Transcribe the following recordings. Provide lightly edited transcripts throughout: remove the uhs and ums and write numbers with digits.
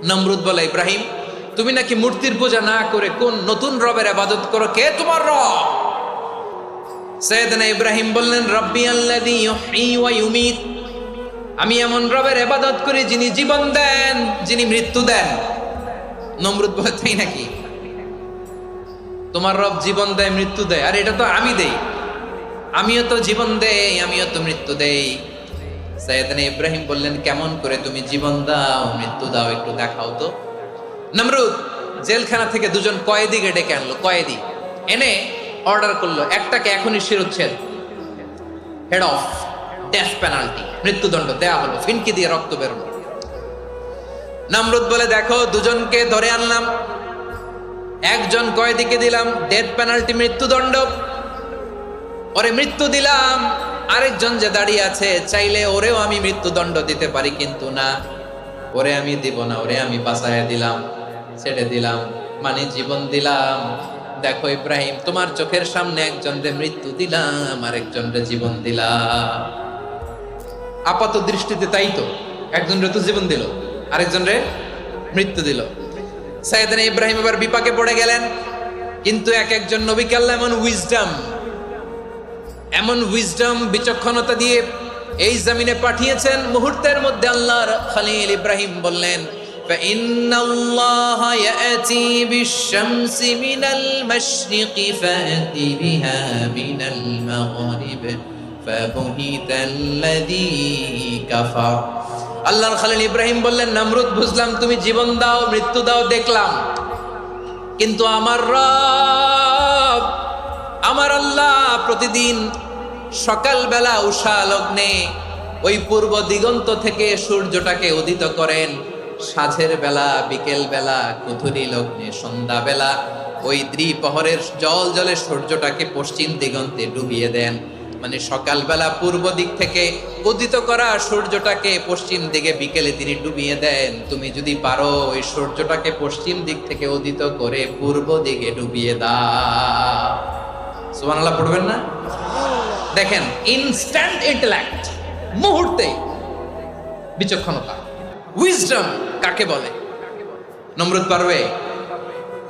নমরুদ বলে, ইব্রাহিম তুমি নাকি মূর্তির পূজা না করে কোন নতুন রবের ইবাদত করো, কে তোমার রব? সাইয়েদনা ইব্রাহিম বললেন, রব্বি আল্লাযী ইউহয়ী ওয়া ইউমীত, আমি এমন রবের ইবাদত করি যিনি জীবন দেন, যিনি মৃত্যু দেন। নমরুদ বলে, তাই নাকি? তোমার রব জীবন দেয় মৃত্যু দেয়, আর এটা তো আমি দেই, আমিও তো জীবন দেই, আমিও তো মৃত্যু দেই। সাইয়েদনা ইব্রাহিম বললেন, কেমন করে তুমি জীবন দাও মৃত্যু দাও, একটু দেখাও তো। নমরুদ জেলখানা থেকে দুজন কয়েদিকে ডেকে আনলো, কয়েদি এনে অর্ডার করলো, একটাকে এখনই শিরোচ্ছেদ, হেড অফ, ডেথ পেনাল্টি, মৃত্যুদণ্ড দেয়া হলো, ফিনকি দিয়ে রক্ত বেরোলো। নমরুদ বলে, দেখো দুজনকে ধরে আনলাম, একজন কয়েদিকে দিলাম ডেথ পেনাল্টি, মৃত্যুদণ্ড, ওরে মৃত্যু দিলাম। আরেকজন যে দাঁড়িয়ে আছে, চাইলে ওরেও আমি মৃত্যুদণ্ড দিতে পারি, কিন্তু না, ওরে আমি দিব না, ওরে আমি বাঁচাইয়া দিলাম, ছেড়ে দিলাম, মানে জীবন দিলাম। দেখো ইব্রাহিম, তোমার চোখের সামনে একজন রে মৃত্যু দিলাম, আরেকজন রে জীবন দিলাম। আপাত দৃষ্টিতে তাই তো, একজন রে তো জীবন দিল, আরেকজন রে মৃত্যু দিল। সাইয়েদনা ইব্রাহিম এবার বিপাকে পড়ে গেলেন। কিন্তু এক একজন নবীকে আল্লাহ এমন উইজডম বিচক্ষণতা দিয়ে এই জমিনে পাঠিয়েছেন, মুহূর্তের মধ্যে আল্লাহর খলিল ইব্রাহিম বললেন, ফাইন্নাল্লাহা ইয়াতি বিশ-শামসি মিনাল মাশরিকি ফাতি বিহা মিনাল মাগরিব ফাবুহিতাল্লাযী কাফার। আল্লাহর খলিল ইব্রাহিম বললেন, নমরুদ বুঝলাম তুমি জীবন দাও মৃত্যু দাও দেখলাম, কিন্তু আমার রব, আমার আল্লাহ প্রতিদিন সকালবেলা উষা লগ্নে ওই পূর্ব দিগন্ত থেকে সূর্যটাকে উদিত করেন, সাঁঝের বেলা, বিকেল বেলা, কুথুরি লগ্নে, সন্ধ্যা বেলা ওই দ্বিপ্রহরের জল জলে সূর্যটাকে পশ্চিম দিগন্তে ডুবিয়ে দেন। মানে সকালবেলা পূর্ব দিক থেকে উদিত করা সূর্যটাকে পশ্চিম দিকে বিকেলে তিনি ডুবিয়ে দেন। তুমি যদি পারো ওই সূর্যটাকে পশ্চিম দিক থেকে উদিত করে পূর্ব দিকে ডুবিয়ে দাও। সুবহানাল্লাহ পড়বেন না? দেখেন, ইনস্ট্যান্ট ইন্টেলেক্ট, মুহূর্তে বিচক্ষণতা, উইজডম কাকে বলে? নমরুদ পারবে?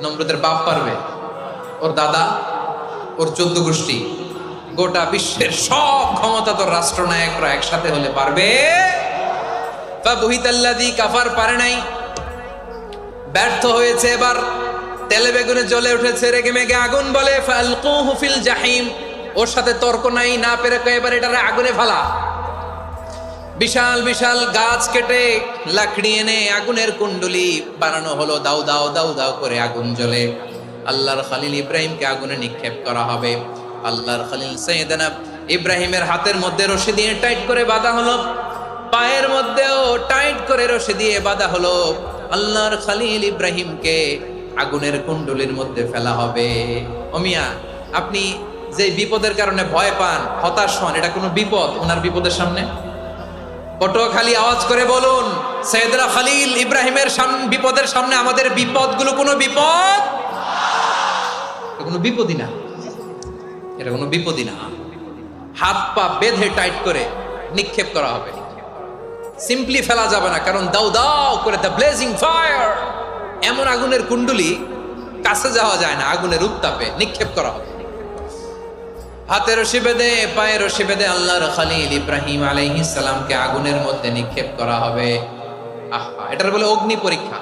নমরুদের বাপ পারবে? ওর দাদা, ওর 14 গোষ্ঠী, গোটা বিশ্বের সব ক্ষমতাধর রাষ্ট্রনায়করা একসাথে হলে পারবে? ফাবুহিতাল্লাযী কাফার পারে নাই, ব্যর্থ হয়েছে। এবার তেলে বেগুনে জ্বলে উঠেছে, রেগে মেগে আগুন বলে, ফালকুহু ফিল জাহিম, ওর সাথে তর্ক নাই, না পেরে এবার এটারে আগুনে ফেলা। বিশাল বিশাল গাছ কেটে লাকড়ি এনে আগুনের কুণ্ডলি বানানো হলো, দাউ দাউ দাউ দাউ করে আগুন জ্বলে। আল্লাহর খলিল ইব্রাহিমকে আগুনে নিক্ষেপ করা হবে। আল্লাহর খলিল সাইয়েদনা ইব্রাহিমের হাতের মধ্যে রশি দিয়ে টাইট করে বাঁধা হলো, পায়ের মধ্যেও টাইট করে রশি দিয়ে বাঁধা হলো। আল্লাহর খলিল ইব্রাহিমকে আগুনের কুণ্ডলির মধ্যে ফেলা হবে। ও মিয়া, আপনি যে বিপদের কারণে ভয় পান, হতাশ হন, এটা কোনো বিপদ ওনার বিপদের সামনে? পটুয়াখালী আওয়াজ করে বলুন, সাইয়েদনা খলিল ইব্রাহিমের বিপদের সামনে আমাদের বিপদগুলো কোনো বিপদ? কোনো বিপদই না, এটা কোনো বিপদই না। হাত পা বেঁধে টাইট করে নিক্ষেপ করা হবে, সিম্পলি ফেলা যাবে না, কারণ দাউ দাউ করে দ্য ব্লেজিং ফায়ার, এমন আগুনের কুণ্ডলি, কাছে যাওয়া যায় না, আগুনের উত্তাপে নিক্ষেপ করা হবে। হাতে রশি বেঁধে, পায়ে রশি বেঁধে আল্লাহর খলিল ইব্রাহিম আলাইহিস সালামকে আগুনের মধ্যে নিক্ষেপ করা হবে। আহা, এটার বলে অগ্নি পরীক্ষা।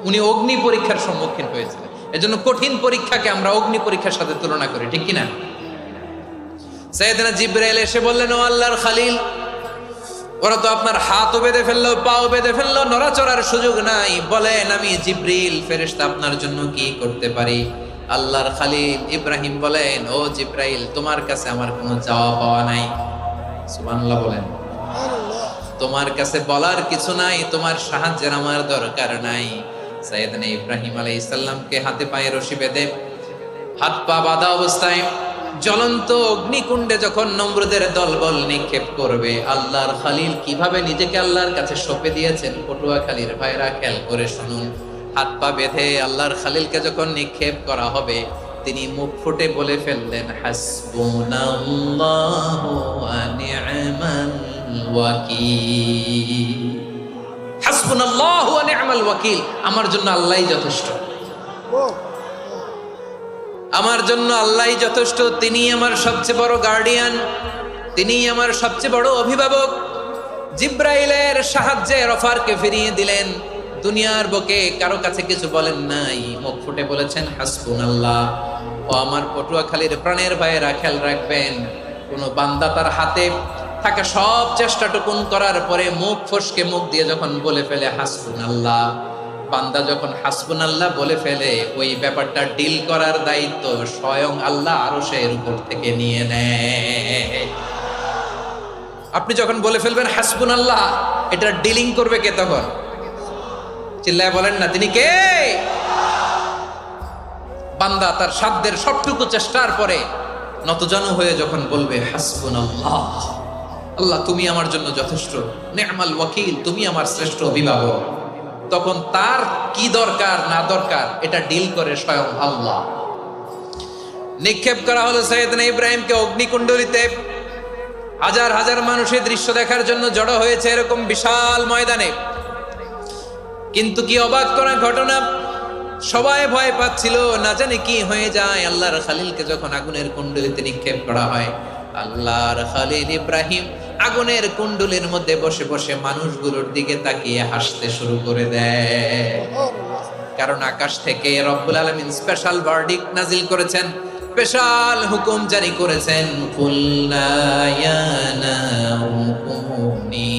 উনি অগ্নি পরীক্ষার সম্মুখীন হয়েছিলেন, এজন্য কঠিন পরীক্ষাকে আমরা অগ্নি পরীক্ষার সাথে তুলনা করি, ঠিক কিনা? সাইয়েদনা জিবরাইল এসে বললেন, ও আল্লাহর খলিল, ওরা তো আপনার হাতও বেঁধে ফেললো, পাও বেঁধে ফেললো, নড়াচড়ার সুযোগ নাই, বলেন আমি জিবরিল ফেরেশতা আপনার জন্য কি করতে পারি? আল্লাহর খলিল ইব্রাহিম বলেন, ও জিবরাইল, তোমার কাছে আমার কোনো চাওয়া পাওয়া নাই। সুবহানাল্লাহ বলেন। তোমার কাছে বলার কিছু নাই, তোমার সাহায্যের আমার দরকার নাই। সাইয়েদনা ইব্রাহিম আলাইহিস সালামকে হাতে পায়ে রশি বেঁধে, হাত পা বাঁধা অবস্থায় জ্বলন্ত অগ্নিকুণ্ডে যখন নমরুদের দলবল নিক্ষেপ করবে, আল্লাহর খলিল কিভাবে নিজেকে আল্লাহর কাছে সঁপে দিয়েছেন, পটুয়াখালীর ভাইরা খেয়াল করে শুনুন। হাত পা বেঁধে আল্লাহর খলিলকে যখন নিক্ষেপ করা হবে, তিনি মুখ ফুটে বলে ফেললেন, হাসবুনাল্লাহু ওয়া নি'মাল ওয়াকিল। হাসবুনাল্লাহু ওয়া নি'মাল ওয়াকিল, আমার জন্য আল্লাহই যথেষ্ট, আমার জন্য আল্লাহই যথেষ্ট। তিনি আমার সবচেয়ে বড় গার্ডিয়ান, তিনি আমার সবচেয়ে বড় অভিভাবক। জিব্রাইলের সাহায্যে অফারকে ফিরিয়ে দিলেন। দুনিয়ার বুকে কারো কাছে কিছু বলেন নাই, মুখ ফুটে বলেছেন হাসবুনাল্লাহ। ও আমার পটুয়াখালীর প্রাণের ভাইয়েরা, খেয়াল রাখবেন, কোন বান্দা তার হাতে থাকা সব চেষ্টাটুকুন করার পরে মুখ ফসকে মুখ দিয়ে যখন বলে ফেলে হাসবুনাল্লাহ, বান্দা যখন হাসবুনাল্লাহ বলে ফেলে, ওই ব্যাপারটা ডিল করার দায়িত্ব স্বয়ং আল্লাহ আরশের উপর থেকে নিয়ে নেয়। আপনি যখন বলে ফেলবেন হাসবুনাল্লাহ, এটা ডিলিং করবে কে তখন? চিল্লায় বলেন না, তিনি কে? বান্দা তার সাধ্যের সবটুকু চেষ্টার পরে নতজানু হয়ে যখন বলবে হাসবুনাল্লাহ, আল্লাহ তুমি আমার জন্য যথেষ্ট, নি'মাল ওয়াকিল, তুমি আমার শ্রেষ্ঠ অভিভাবক, তখন তার কি দরকার না দরকার এটা ডিল করে স্বয়ং আল্লাহ। নিক্ষেপ করা হলো সাইয়েদনা ইব্রাহিমকে অগ্নিকুণ্ডলিতে। হাজার হাজার মানুষের দৃশ্য দেখার জন্য জড়ো হয়েছে এরকম বিশাল ময়দানে। কিন্তু কি অবাক করা ঘটনা, সবাই ভয় পাচ্ছিল, না জানে কি হয়ে যায়। আল্লাহর খালিলকে যখন আগুনের কুণ্ডলিতে নিক্ষেপ করা হয়, আল্লাহর খালিল ইব্রাহিম আগুনের কুণ্ডলীর মধ্যে বসে বসে মানুষগুলোর দিকে তাকিয়ে হাসতে শুরু করে দেয়। কারণ আকাশ থেকে রব্বুল আলামিন স্পেশাল ভার্ডিক্ট নাজিল করেছেন, স্পেশাল হুকুম জারি করেছেন, কুল্লা ইয়া নারু কুনি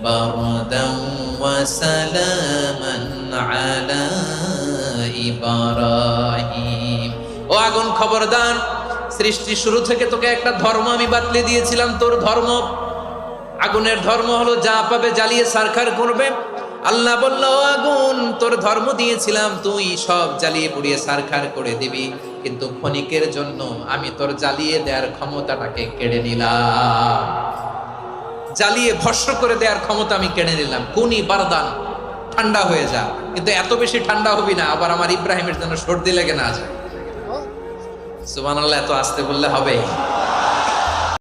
বারদান ওয়া সালামান আলা ইব্রাহিম। ও আগুন, খবরদার, সৃষ্টি শুরু থেকে তোকে একটা ধর্ম আমি বাতলে দিয়েছিলাম, তোর ধর্ম, আগুনের ধর্ম হলো যা পাবে জ্বালিয়ে সারখার করবে। আল্লাহ বলল, আগুন, তোর ধর্ম দিয়েছিলাম, তুই সব জ্বালিয়ে পুড়িয়ে সারখার করে দিবি, কিন্তু ক্ষণিকের জন্য আমি তোর জ্বালিয়ে দেওয়ার ক্ষমতাটাকে কেড়ে নিলাম, জ্বালিয়ে ভস্ম করে দেওয়ার ক্ষমতা আমি কেড়ে নিলাম। কুনি বারদান, ঠান্ডা হয়ে যা, কিন্তু এত বেশি ঠান্ডা হবি না আবার আমার ইব্রাহিমের জন্য সর্দি লেগে না যায়। সুবহানাল্লাহ, এত আস্তে বললে হবে?